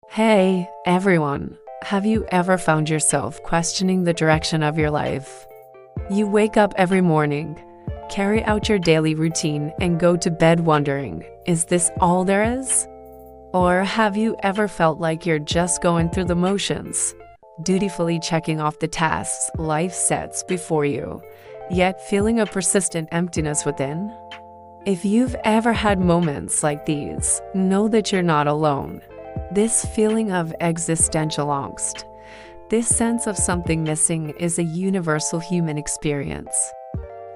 Hey, everyone. Have you ever found yourself questioning the direction of your life? You wake up every morning, carry out your daily routine, and go to bed wondering, is this all there is? Or have you ever felt like you're just going through the motions, dutifully checking off the tasks life sets before you, yet feeling a persistent emptiness within? If you've ever had moments like these, know that you're not alone. This feeling of existential angst, this sense of something missing, is a universal human experience.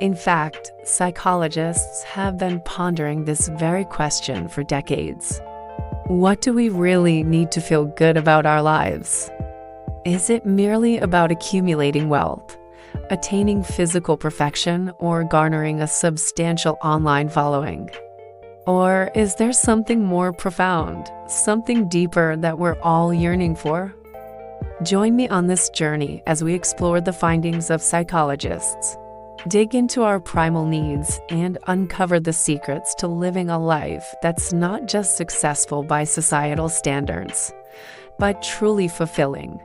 In fact, psychologists have been pondering this very question for decades. What do we really need to feel good about our lives? Is it merely about accumulating wealth, attaining physical perfection, or garnering a substantial online following? Or is there something more profound, something deeper that we're all yearning for? Join me on this journey as we explore the findings of psychologists, dig into our primal needs, and uncover the secrets to living a life that's not just successful by societal standards, but truly fulfilling.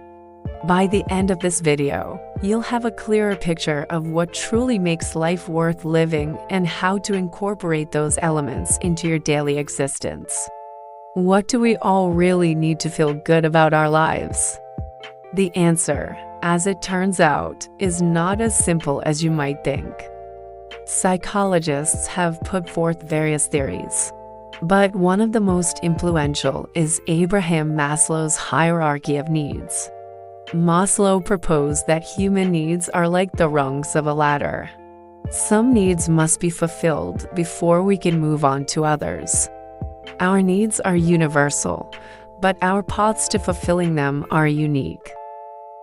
By the end of this video, you'll have a clearer picture of what truly makes life worth living and how to incorporate those elements into your daily existence. What do we all really need to feel good about our lives? The answer, as it turns out, is not as simple as you might think. Psychologists have put forth various theories, but one of the most influential is Abraham Maslow's hierarchy of needs. Maslow proposed that human needs are like the rungs of a ladder. Some needs must be fulfilled before we can move on to others. Our needs are universal, but our paths to fulfilling them are unique.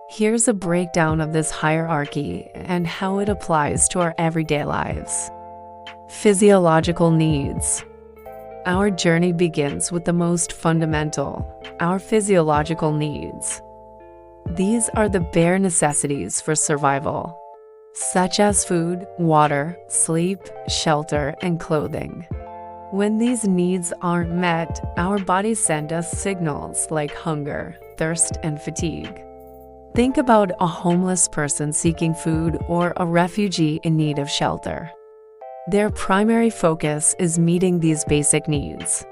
Here's a breakdown of this hierarchy and how it applies to our everyday lives. Physiological needs. Our journey begins with the most fundamental, our physiological needs. These are the bare necessities for survival, such as food, water, sleep, shelter, and clothing. When these needs aren't met, our bodies send us signals like hunger, thirst, and fatigue. Think about a homeless person seeking food or a refugee in need of shelter. Their primary focus is meeting these basic needs.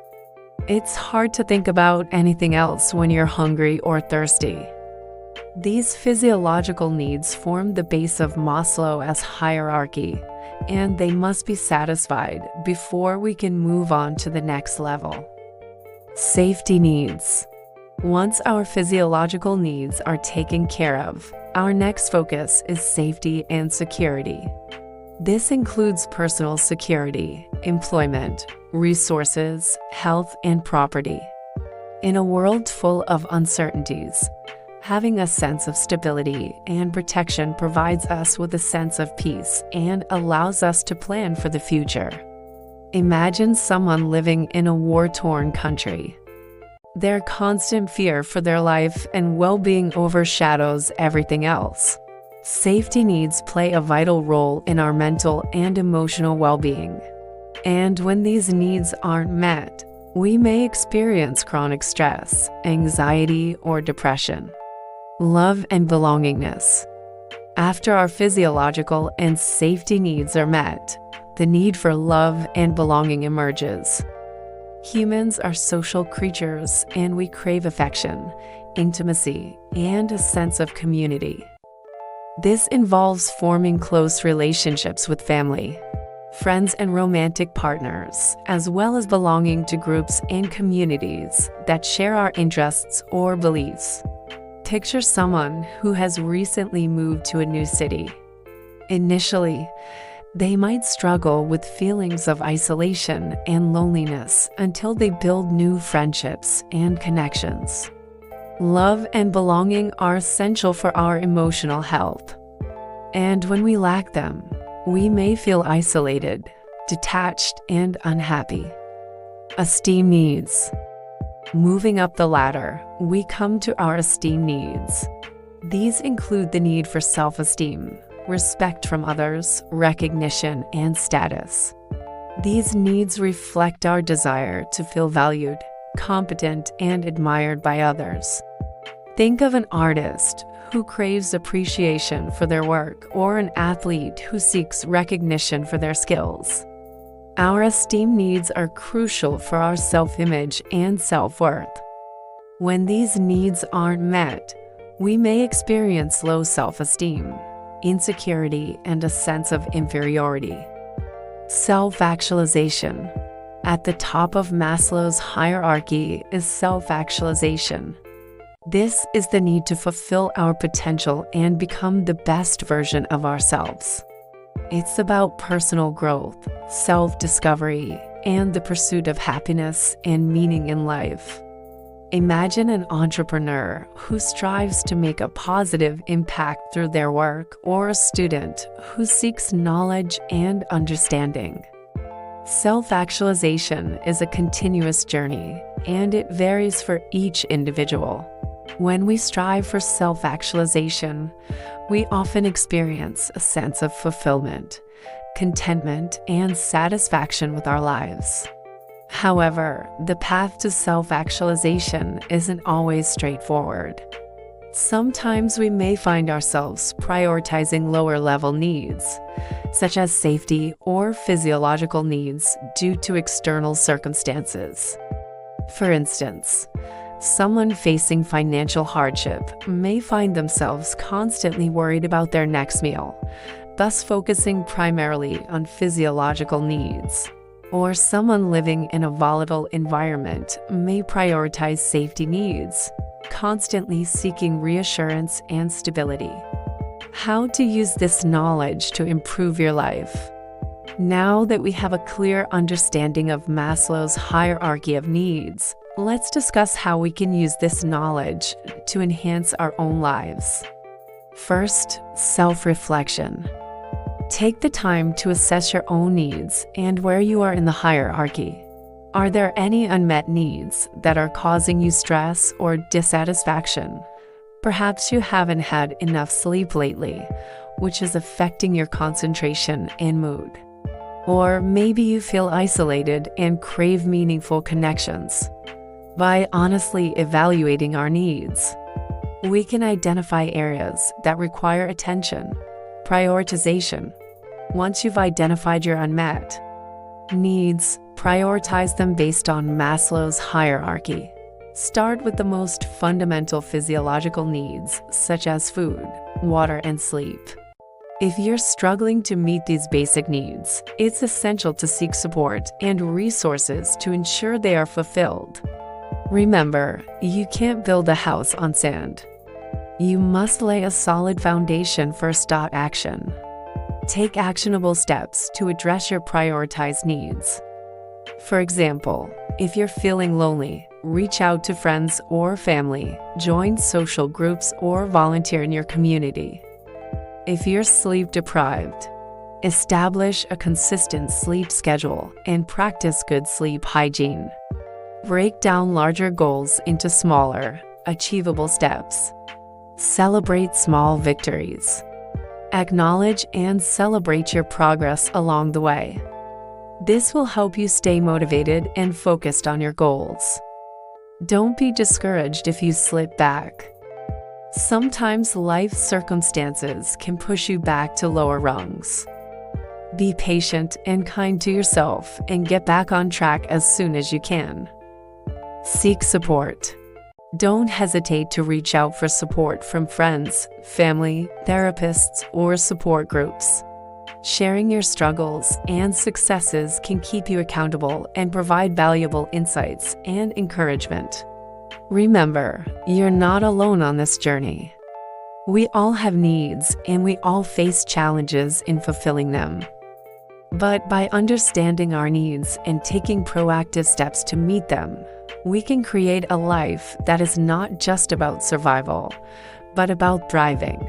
It's hard to think about anything else when you're hungry or thirsty. These physiological needs form the base of Maslow's hierarchy, and they must be satisfied before we can move on to the next level. Safety needs. Once our physiological needs are taken care of, our next focus is safety and security. This includes personal security, employment, resources, health, and property. In a world full of uncertainties, having a sense of stability and protection provides us with a sense of peace and allows us to plan for the future. Imagine someone living in a war-torn country. Their constant fear for their life and well-being overshadows everything else. Safety needs play a vital role in our mental and emotional well-being. And when these needs aren't met, we may experience chronic stress, anxiety, or depression. Love and belongingness. After our physiological and safety needs are met, the need for love and belonging emerges. Humans are social creatures, and we crave affection, intimacy, and a sense of community. This involves forming close relationships with family, friends, and romantic partners, as well as belonging to groups and communities that share our interests or beliefs. Picture someone who has recently moved to a new city. Initially, they might struggle with feelings of isolation and loneliness until they build new friendships and connections. Love and belonging are essential for our emotional health. And when we lack them, we may feel isolated, detached, and unhappy. Esteem needs. Moving up the ladder, we come to our esteem needs. These include the need for self-esteem, respect from others, recognition, and status. These needs reflect our desire to feel valued, competent, and admired by others. Think of an artist who craves appreciation for their work, or an athlete who seeks recognition for their skills. Our esteem needs are crucial for our self-image and self-worth. When these needs aren't met, we may experience low self-esteem, insecurity, and a sense of inferiority. Self-actualization. At the top of Maslow's hierarchy is self-actualization. This is the need to fulfill our potential and become the best version of ourselves. It's about personal growth, self-discovery, and the pursuit of happiness and meaning in life. Imagine an entrepreneur who strives to make a positive impact through their work, or a student who seeks knowledge and understanding. Self-actualization is a continuous journey, and it varies for each individual. When we strive for self-actualization, we often experience a sense of fulfillment, contentment, and satisfaction with our lives. However, the path to self-actualization isn't always straightforward. Sometimes we may find ourselves prioritizing lower-level needs, such as safety or physiological needs, due to external circumstances. For instance, someone facing financial hardship may find themselves constantly worried about their next meal, thus focusing primarily on physiological needs. Or someone living in a volatile environment may prioritize safety needs, constantly seeking reassurance and stability. How to use this knowledge to improve your life? Now that we have a clear understanding of Maslow's hierarchy of needs, let's discuss how we can use this knowledge to enhance our own lives. First, self-reflection. Take the time to assess your own needs and where you are in the hierarchy. Are there any unmet needs that are causing you stress or dissatisfaction? Perhaps you haven't had enough sleep lately, which is affecting your concentration and mood. Or maybe you feel isolated and crave meaningful connections. By honestly evaluating our needs, we can identify areas that require attention, prioritization. Once you've identified your unmet needs, prioritize them based on Maslow's hierarchy. Start with the most fundamental physiological needs, such as food, water, and sleep. If you're struggling to meet these basic needs, it's essential to seek support and resources to ensure they are fulfilled. Remember, you can't build a house on sand. You must lay a solid foundation first. Action. Take actionable steps to address your prioritized needs. For example, if you're feeling lonely, reach out to friends or family, join social groups, or volunteer in your community. If you're sleep deprived, establish a consistent sleep schedule and practice good sleep hygiene. Break down larger goals into smaller, achievable steps. Celebrate small victories. Acknowledge and celebrate your progress along the way. This will help you stay motivated and focused on your goals. Don't be discouraged if you slip back. Sometimes life circumstances can push you back to lower rungs. Be patient and kind to yourself and get back on track as soon as you can. Seek support. Don't hesitate to reach out for support from friends, family, therapists, or support groups. Sharing your struggles and successes can keep you accountable and provide valuable insights and encouragement. Remember, you're not alone on this journey. We all have needs, and we all face challenges in fulfilling them. But by understanding our needs and taking proactive steps to meet them, we can create a life that is not just about survival, but about thriving.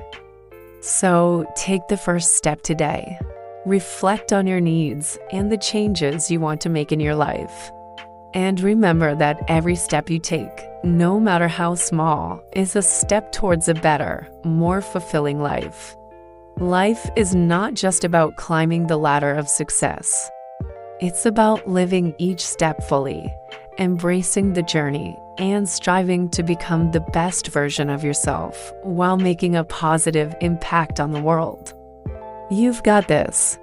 So take the first step today. Reflect on your needs and the changes you want to make in your life. And remember that every step you take, no matter how small, is a step towards a better, more fulfilling life. Life is not just about climbing the ladder of success. It's about living each step fully embracing the journey and striving to become the best version of yourself while making a positive impact on the world. You've got this.